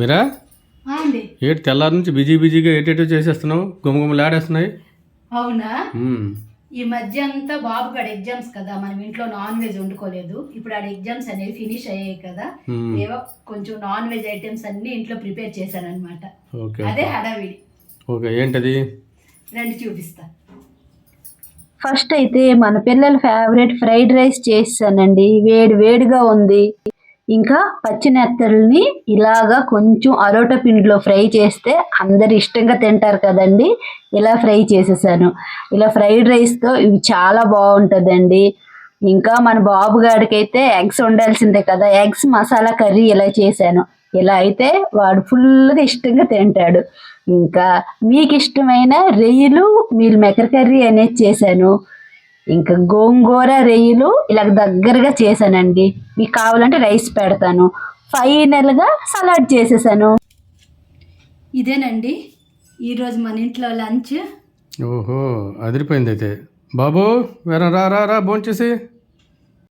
మీరా అండి ఏటి తెల్లారి నుంచి బిజీగా ఏటేటో చేసేస్తున్నావు, గుమగుమలాడేస్తున్నాయి. అవునా? ఈ మధ్య అంతా బాబు కాడ ఎగ్జామ్స్ కదా, మనం ఇంట్లో నాన్ వెజ్ వండుకోలేదు. ఇప్పుడు ఆడ ఎగ్జామ్స్ అనేవి ఫినిష్ అయ్యాయి కదా, ఏవో కొంచెం నాన్ వెజ్ ఐటమ్స్ అన్ని ఇంట్లో ప్రిపేర్ చేశాను అనమాట. అదే హడావిడి. ఓకే, ఏంటది? రండి చూపిస్తా. ఫస్ట్ అయితే మన పిల్లల ఫేవరెట్ ఫ్రైడ్ రైస్ చేసానండి. వేడిగా ఉంది. ఇంకా పచ్చినెత్తల్ని ఇలాగా కొంచెం అరోట పిండిలో ఫ్రై చేస్తే అందరు ఇష్టంగా తింటారు కదండి. ఇలా ఫ్రై చేసేసాను. ఇలా ఫ్రైడ్ రైస్తో ఇవి చాలా బాగుంటుందండి. ఇంకా మన బాబు గాడికైతే ఎగ్స్ వండాల్సిందే కదా, ఎగ్స్ మసాలా కర్రీ ఇలా చేశాను. ఇలా అయితే వాడు ఫుల్గా ఇష్టంగా తింటాడు. ఇంకా మీకు ఇష్టమైన రొయ్యలు మీల్ మేకర్ కర్రీ అనేది చేశాను. ఇంకా గోంగూర రొయ్యలు ఇలా దగ్గరగా చేశానండి. మీకు కావాలంటే రైస్ పెడతాను. ఫైనల్గా సలాడ్ చేసేసాను. ఇదేనండి ఈరోజు మన ఇంట్లో లంచ్. ఓహో, అదిరిపోయింది అయితే. బాబు రా రా రా భోంచేసి.